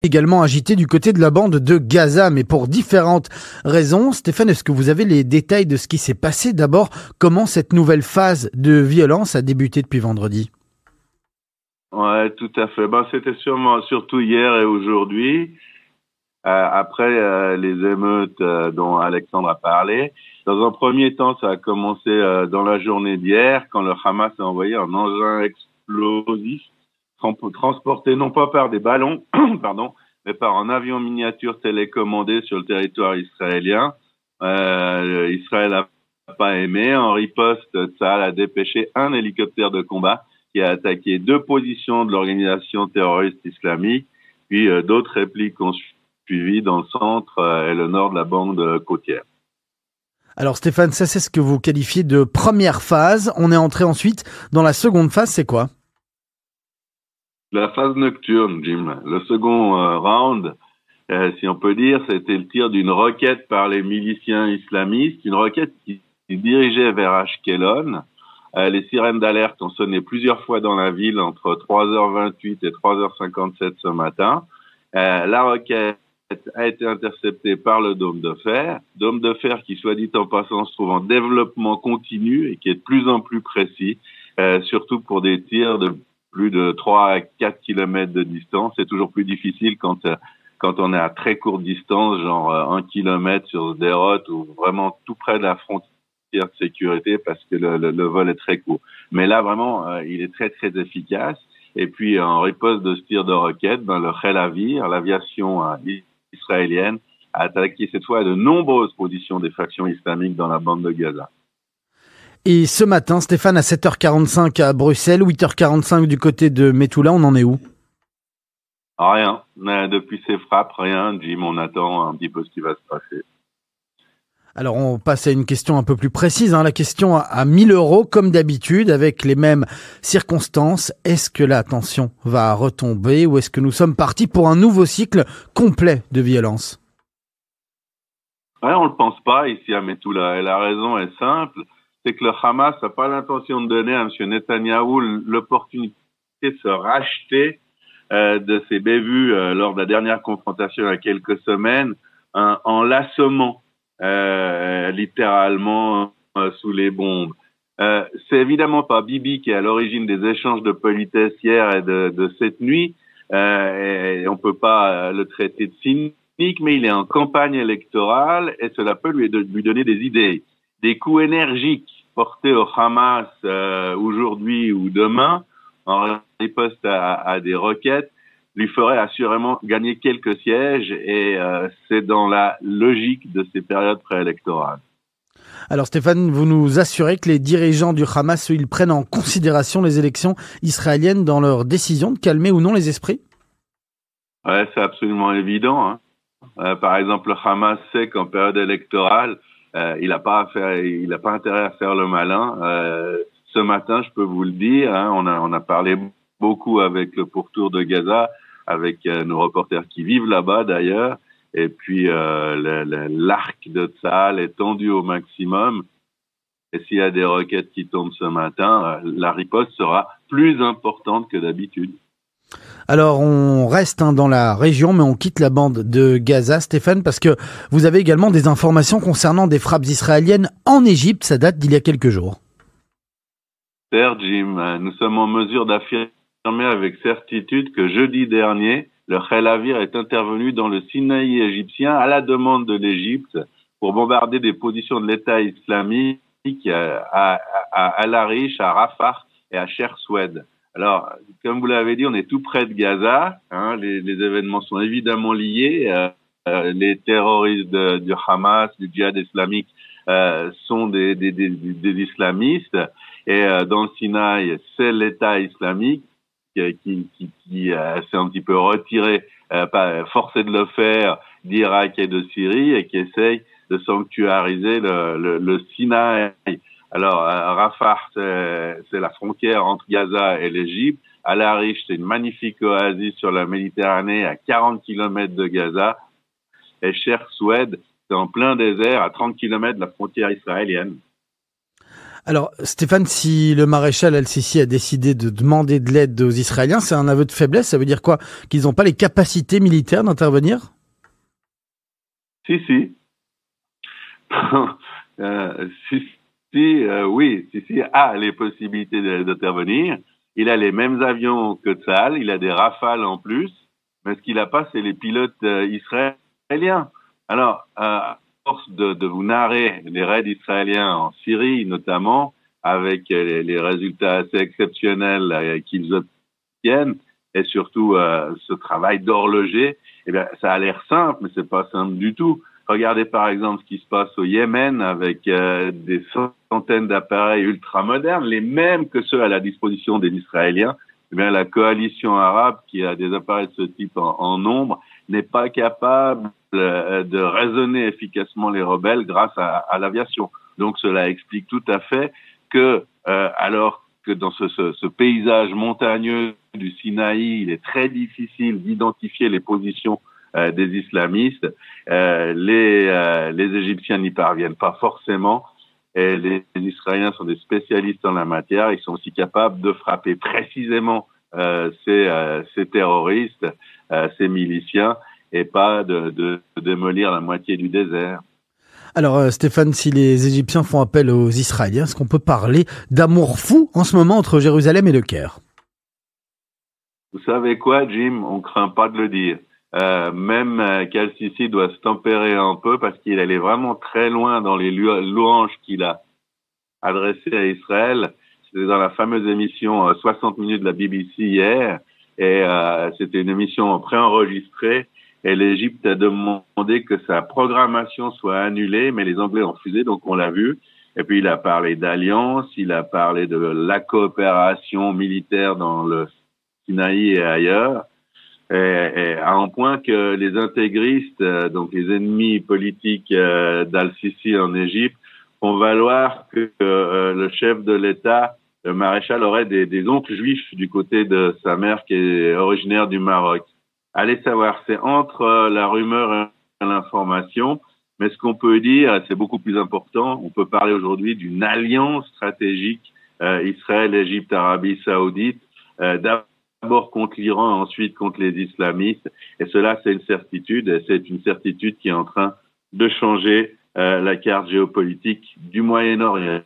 Également agité du côté de la bande de Gaza, mais pour différentes raisons. Stéphane, est-ce que vous avez les détails de ce qui s'est passé? D'abord, comment cette nouvelle phase de violence a débuté depuis vendredi? Ouais, tout à fait. C'était surtout hier et aujourd'hui, après les émeutes dont Alexandre a parlé. Dans un premier temps, ça a commencé dans la journée d'hier, quand le Hamas a envoyé un engin explosif transporté non pas par des ballons, pardon, mais par un avion miniature télécommandé sur le territoire israélien. Israël n'a pas aimé. En riposte, Tsahal a dépêché un hélicoptère de combat qui a attaqué 2 positions de l'organisation terroriste islamique, puis d'autres répliques ont suivi dans le centre et le nord de la bande côtière. Alors Stéphane, ça c'est ce que vous qualifiez de première phase. On est entré ensuite dans la seconde phase, c'est quoi? La phase nocturne, Jim. Le second round, si on peut dire, c'était le tir d'une roquette par les miliciens islamistes, une roquette qui dirigeait vers Ashkelon. Les sirènes d'alerte ont sonné plusieurs fois dans la ville entre 3h28 et 3h57 ce matin. La roquette a été interceptée par le dôme de fer qui, soit dit en passant, se trouve en développement continu et qui est de plus en plus précis, surtout pour des tirs de plus de 3 à 4 kilomètres de distance. C'est toujours plus difficile quand on est à très courte distance, genre 1 kilomètre sur des routes ou vraiment tout près de la frontière de sécurité parce que le vol est très court. Mais là, vraiment, il est très, très efficace. Et puis, en riposte de ce tir de roquette, le Chel Avir, l'aviation israélienne, a attaqué cette fois à de nombreuses positions des factions islamiques dans la bande de Gaza. Et ce matin, Stéphane, à 7h45 à Bruxelles, 8h45 du côté de Metula, on en est où? Rien. Depuis ces frappes, rien. Jim, on attend un petit peu ce qui va se passer. Alors on passe à une question un peu plus précise, la question à 1000 euros comme d'habitude avec les mêmes circonstances. Est-ce que la tension va retomber ou est-ce que nous sommes partis pour un nouveau cycle complet de violence? Ouais, on le pense pas ici à Metula et la raison est simple, c'est que le Hamas n'a pas l'intention de donner à M. Netanyahou l'opportunité de se racheter de ses bévues lors de la dernière confrontation il y a quelques semaines en l'assommant littéralement sous les bombes. C'est évidemment pas Bibi qui est à l'origine des échanges de politesse hier et de cette nuit. Et on peut pas le traiter de cynique, mais il est en campagne électorale et cela peut lui donner des idées. Des coups énergiques portés au Hamas aujourd'hui ou demain en riposte à des roquettes lui ferait assurément gagner quelques sièges et c'est dans la logique de ces périodes préélectorales. Alors Stéphane, vous nous assurez que les dirigeants du Hamas, ils prennent en considération les élections israéliennes dans leur décision de calmer ou non les esprits? Ouais, c'est absolument évident. Par exemple, le Hamas sait qu'en période électorale, il n'a pas intérêt à faire le malin. Ce matin, je peux vous le dire, on a parlé beaucoup avec le pourtour de Gaza, avec nos reporters qui vivent là-bas d'ailleurs. Et puis l'arc de Tsahal est tendu au maximum. Et s'il y a des roquettes qui tombent ce matin, la riposte sera plus importante que d'habitude. Alors on reste dans la région, mais on quitte la bande de Gaza, Stéphane, parce que vous avez également des informations concernant des frappes israéliennes en Égypte. Ça date d'il y a quelques jours. Cher Jim, nous sommes en mesure d'affirmer avec certitude que jeudi dernier, le Chel Avir est intervenu dans le Sinaï égyptien à la demande de l'Égypte pour bombarder des positions de l'État islamique à Al-Arish, à Rafah et à Cher Soued. Alors, comme vous l'avez dit, on est tout près de Gaza. Les événements sont évidemment liés. Les terroristes du Hamas, du djihad islamique, sont des islamistes. Et dans le Sinaï, c'est l'État islamique qui s'est un petit peu retiré, forcé de le faire, d'Irak et de Syrie et qui essaye de sanctuariser le Sinaï. Alors, Rafah, c'est la frontière entre Gaza et l'Égypte. Al-Arish, c'est une magnifique oasis sur la Méditerranée à 40 kilomètres de Gaza. Et Cher Soued, c'est en plein désert à 30 kilomètres de la frontière israélienne. Alors, Stéphane, si le maréchal Al-Sisi a décidé de demander de l'aide aux Israéliens, c'est un aveu de faiblesse. Ça veut dire quoi? Qu'ils n'ont pas les capacités militaires d'intervenir? Si. Oui, Sisi a les possibilités d'intervenir. Il a les mêmes avions que Tsahal, il a des Rafales en plus, mais ce qu'il n'a pas, c'est les pilotes israéliens. Alors, à force de vous narrer les raids israéliens en Syrie, notamment, avec les résultats assez exceptionnels qu'ils obtiennent, et surtout ce travail d'horloger, eh bien, ça a l'air simple, mais c'est pas simple du tout. Regardez par exemple ce qui se passe au Yémen avec des centaines d'appareils ultramodernes, les mêmes que ceux à la disposition des Israéliens. Eh bien, la coalition arabe qui a des appareils de ce type en nombre n'est pas capable de raisonner efficacement les rebelles grâce à l'aviation. Donc cela explique tout à fait que alors que dans ce paysage montagneux du Sinaï, il est très difficile d'identifier les positions des islamistes, les Égyptiens n'y parviennent pas forcément, et les Israéliens sont des spécialistes en la matière. Ils sont aussi capables de frapper précisément ces terroristes, ces miliciens, et pas de démolir la moitié du désert. Alors, Stéphane, si les Égyptiens font appel aux Israéliens, est-ce qu'on peut parler d'amour fou en ce moment entre Jérusalem et le Caire? Vous savez quoi, Jim? On craint pas de le dire. Même qu'Al-Sisi doit se tempérer un peu parce qu'il allait vraiment très loin dans les louanges qu'il a adressées à Israël. C'était dans la fameuse émission 60 minutes de la BBC hier, et c'était une émission préenregistrée, et l'Égypte a demandé que sa programmation soit annulée, mais les Anglais ont refusé, donc on l'a vu. Et puis il a parlé d'alliance, il a parlé de la coopération militaire dans le Sinaï et ailleurs. Et à un point que les intégristes, donc les ennemis politiques d'Al-Sisi en Égypte, font valoir que le chef de l'État, le maréchal, aurait des oncles juifs du côté de sa mère qui est originaire du Maroc. Allez savoir, c'est entre la rumeur et l'information, mais ce qu'on peut dire, c'est beaucoup plus important, on peut parler aujourd'hui d'une alliance stratégique Israël, Égypte, Arabie Saoudite, d'abord contre l'Iran, ensuite contre les islamistes. Et cela, c'est une certitude. Et c'est une certitude qui est en train de changer la carte géopolitique du Moyen-Orient.